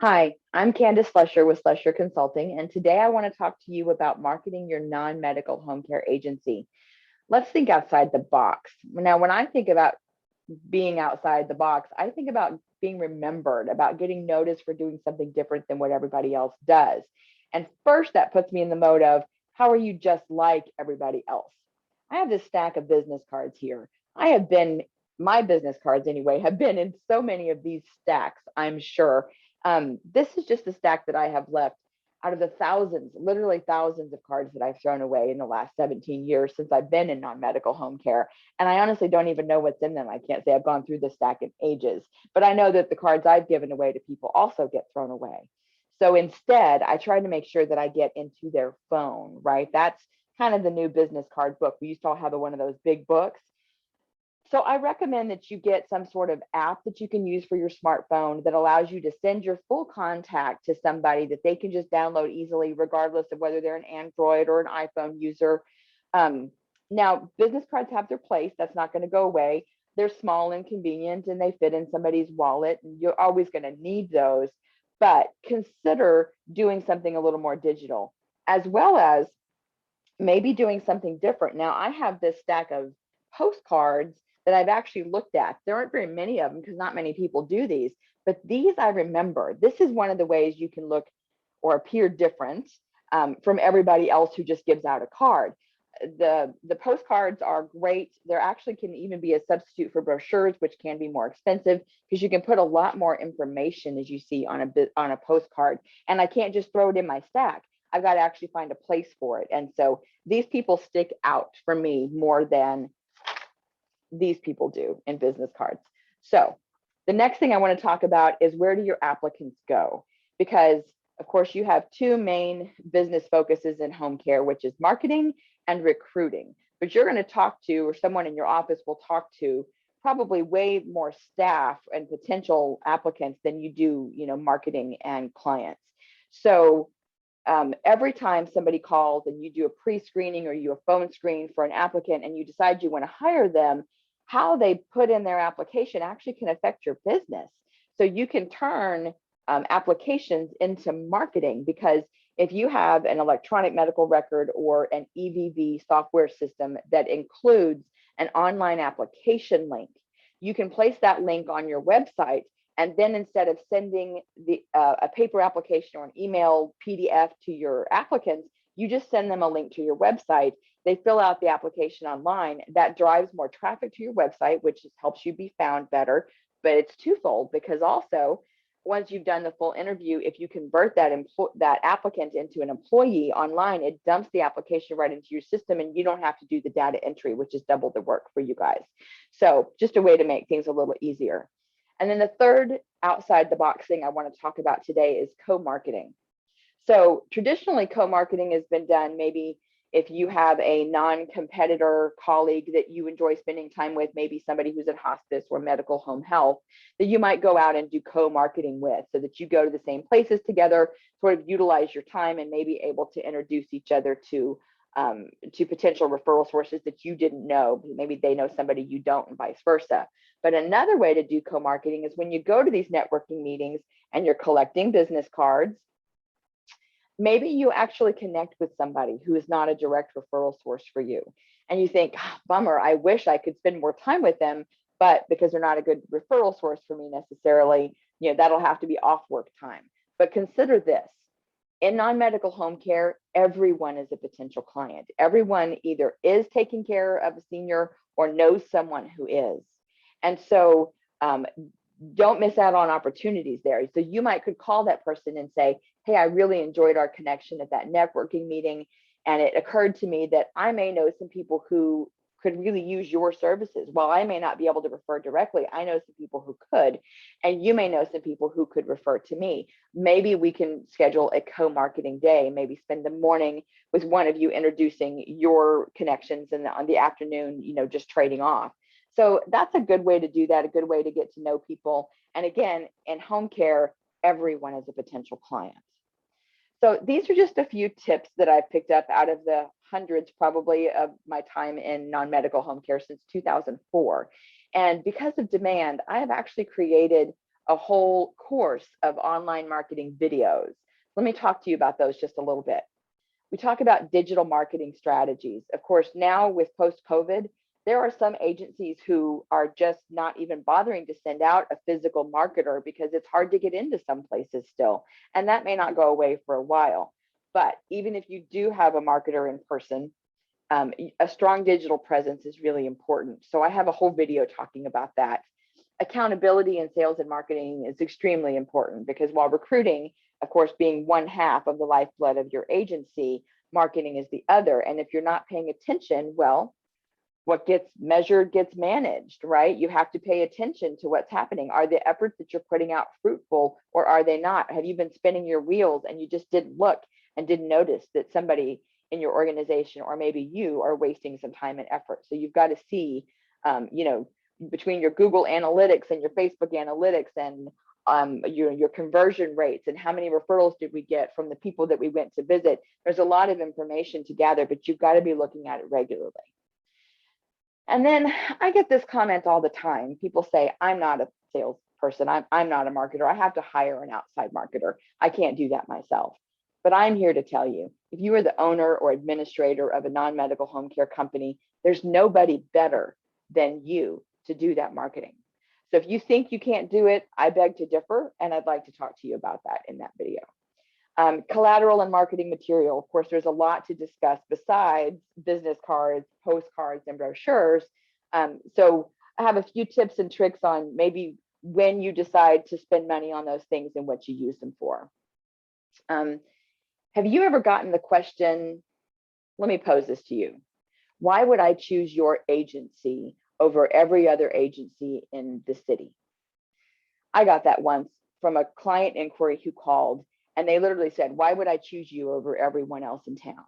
Hi, I'm Candace Flesher with Flesher Consulting, and today I want to talk to you about marketing your non medical home care agency. Let's think outside the box. Now, when I think about being outside the box, I think about being remembered, about getting noticed for doing something different than what everybody else does. And first, that puts me in the mode of how are you just like everybody else? I have this stack of business cards here. My business cards anyway, have been in so many of these stacks, I'm sure. This is just the stack that I have left out of the thousands, literally thousands of cards that I've thrown away in the last 17 years since I've been in non medical home care. And I honestly don't even know what's in them. I can't say I've gone through this stack in ages, but I know that the cards I've given away to people also get thrown away. So instead, I try to make sure that I get into their phone, right? That's kind of the new business card book. We used to all have one of those big books. So I recommend that you get some sort of app that you can use for your smartphone that allows you to send your full contact to somebody that they can just download easily, regardless of whether they're an Android or an iPhone user. Um, Now, business cards have their place. That's not going to go away. They're small and convenient and they fit in somebody's wallet. And you're always going to need those. But consider doing something a little more digital, as well as maybe doing something different. Now, I have this stack of postcards that I've actually looked at. There aren't very many of them because not many people do these, but these I remember. This is one of the ways you can look or appear different from everybody else who just gives out a card. The postcards are great. There actually can even be a substitute for brochures, which can be more expensive because you can put a lot more information as you see on a postcard. And I can't just throw it in my stack. I've got to actually find a place for it. And so these people stick out for me more than these people do in business cards. So the next thing I want to talk about is where do your applicants go? Because of course you have two main business focuses in home care, which is marketing and recruiting. But you're going to talk to, or someone in your office will talk to, probably way more staff and potential applicants than you do, marketing and clients. So every time somebody calls and you do a pre-screening or you a phone screen for an applicant and you decide you want to hire them, how they put in their application actually can affect your business. So you can turn applications into marketing, because if you have an electronic medical record or an EVV software system that includes an online application link, you can place that link on your website. And then instead of sending a paper application or an email PDF to your applicants, you just send them a link to your website. They fill out the application online. That drives more traffic to your website, which helps you be found better. But it's twofold, because also once you've done the full interview, if you convert that applicant into an employee online, it dumps the application right into your system and you don't have to do the data entry, which is double the work for you guys. So just a way to make things a little easier. And then the third outside the box thing I want to talk about today is co-marketing. So traditionally, co-marketing has been done maybe if you have a non-competitor colleague that you enjoy spending time with, maybe somebody who's in hospice or medical home health, that you might go out and do co-marketing with, so that you go to the same places together, sort of utilize your time and maybe able to introduce each other to potential referral sources that you didn't know. Maybe they know somebody you don't, and vice versa. But another way to do co-marketing is when you go to these networking meetings and you're collecting business cards, maybe you actually connect with somebody who is not a direct referral source for you. And you think, oh, bummer, I wish I could spend more time with them, but because they're not a good referral source for me necessarily, that'll have to be off work time. But consider this. In non-medical home care, everyone is a potential client. Everyone either is taking care of a senior or knows someone who is. And so don't miss out on opportunities there. So you could call that person and say, hey, I really enjoyed our connection at that networking meeting. And it occurred to me that I may know some people who could really use your services. While I may not be able to refer directly, I know some people who could, and you may know some people who could refer to me. Maybe we can schedule a co-marketing day, maybe spend the morning with one of you introducing your connections, and on the afternoon, just trading off. So that's a good way to do that, a good way to get to know people. And again, in home care, everyone is a potential client. So these are just a few tips that I've picked up out of the hundreds probably of my time in non-medical home care since 2004. And because of demand, I have actually created a whole course of online marketing videos. Let me talk to you about those just a little bit. We talk about digital marketing strategies. Of course, now with post-COVID, there are some agencies who are just not even bothering to send out a physical marketer because it's hard to get into some places still. And that may not go away for a while. But even if you do have a marketer in person, a strong digital presence is really important. So I have a whole video talking about that. Accountability in sales and marketing is extremely important because while recruiting, of course, being one half of the lifeblood of your agency, marketing is the other. And if you're not paying attention, well, what gets measured gets managed, right? You have to pay attention to what's happening. Are the efforts that you're putting out fruitful or are they not? Have you been spinning your wheels and you just didn't look and didn't notice that somebody in your organization or maybe you are wasting some time and effort? So you've got to see, between your Google Analytics and your Facebook Analytics and your conversion rates and how many referrals did we get from the people that we went to visit. There's a lot of information to gather, but you've got to be looking at it regularly. And then I get this comment all the time. People say, I'm not a salesperson. I'm not a marketer. I have to hire an outside marketer. I can't do that myself. But I'm here to tell you, if you are the owner or administrator of a non-medical home care company, there's nobody better than you to do that marketing. So if you think you can't do it, I beg to differ, and I'd like to talk to you about that in that video. Collateral and marketing material. Of course, there's a lot to discuss besides business cards, postcards, and brochures. So I have a few tips and tricks on maybe when you decide to spend money on those things and what you use them for. Have you ever gotten the question, let me pose this to you. Why would I choose your agency over every other agency in the city? I got that once from a client inquiry who called, and they literally said, why would I choose you over everyone else in town?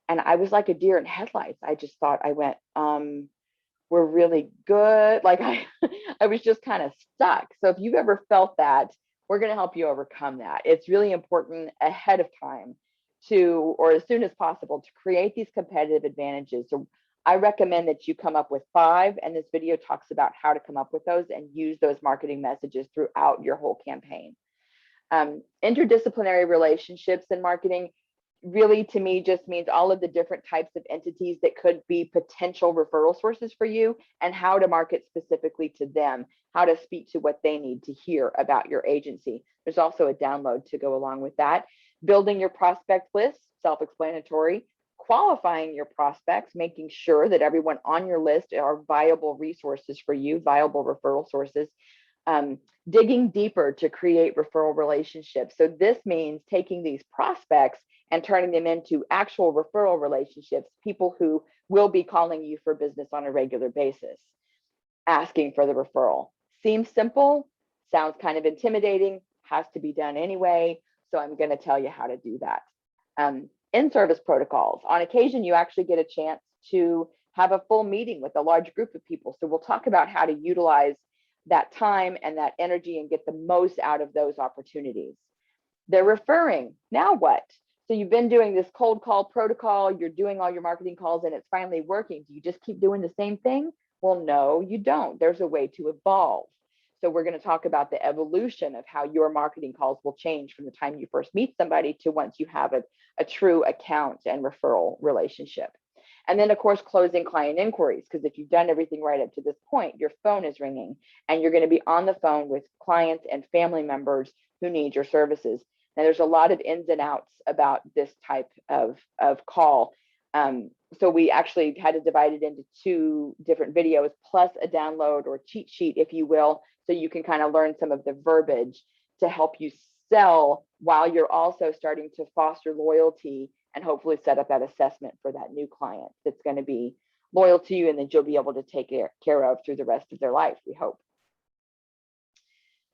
And I was like a deer in headlights. I just thought, I went, we're really good. Like I was just kind of stuck. So if you've ever felt that, we're going to help you overcome that. It's really important ahead of time to, or as soon as possible, to create these competitive advantages. So I recommend that you come up with 5, and this video talks about how to come up with those and use those marketing messages throughout your whole campaign. Interdisciplinary relationships in marketing really, to me, just means all of the different types of entities that could be potential referral sources for you and how to market specifically to them, how to speak to what they need to hear about your agency. There's also a download to go along with that. Building your prospect list, self-explanatory. Qualifying your prospects, making sure that everyone on your list are viable resources for you, viable referral sources. Digging deeper to create referral relationships. So this means taking these prospects and turning them into actual referral relationships, people who will be calling you for business on a regular basis, asking for the referral. Seems simple, sounds kind of intimidating, has to be done anyway. So I'm going to tell you how to do that. In-service protocols. On occasion, you actually get a chance to have a full meeting with a large group of people. So we'll talk about how to utilize that time and that energy and get the most out of those opportunities. They're referring. Now what? So you've been doing this cold call protocol, you're doing all your marketing calls and it's finally working. Do you just keep doing the same thing? Well, no, you don't. There's a way to evolve. So we're going to talk about the evolution of how your marketing calls will change from the time you first meet somebody to once you have a true account and referral relationship. And then, of course, closing client inquiries, because if you've done everything right up to this point, your phone is ringing and you're going to be on the phone with clients and family members who need your services. Now, there's a lot of ins and outs about this type of call. So we actually had to divide it into 2 different videos, plus a download or cheat sheet, if you will, so you can kind of learn some of the verbiage to help you sell while you're also starting to foster loyalty and hopefully set up that assessment for that new client that's going to be loyal to you and that you'll be able to take care of through the rest of their life, we hope.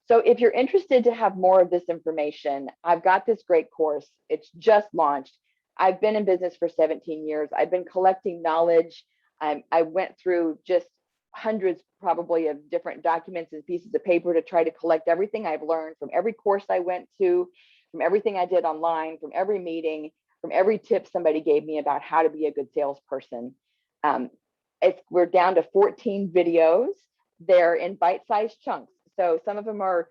So if you're interested to have more of this information, I've got this great course. It's just launched. I've been in business for 17 years. I've been collecting knowledge. I went through just hundreds probably of different documents and pieces of paper to try to collect everything I've learned from every course I went to, from everything I did online, from every meeting, from every tip somebody gave me about how to be a good salesperson. We're down to 14 videos. They're in bite-sized chunks. So most of them are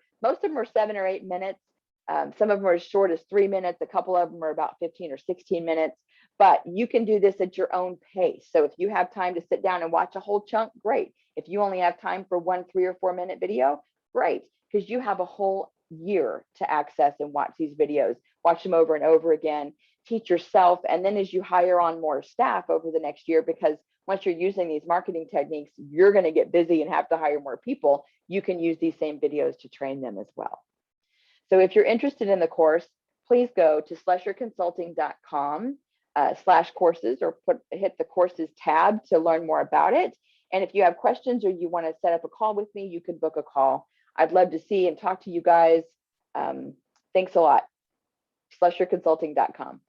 7 or 8 minutes. Some of them are as short as 3 minutes. A couple of them are about 15 or 16 minutes, but you can do this at your own pace. So if you have time to sit down and watch a whole chunk, great. If you only have time for one 3 or 4 minute video, great, because you have a whole year to access and watch these videos, watch them over and over again, teach yourself. And then as you hire on more staff over the next year, because once you're using these marketing techniques, you're going to get busy and have to hire more people, you can use these same videos to train them as well. So if you're interested in the course, please go to slusherconsulting.com/courses, or hit the courses tab to learn more about it. And if you have questions or you want to set up a call with me, you can book a call. I'd love to see and talk to you guys. Thanks a lot. slusherconsulting.com.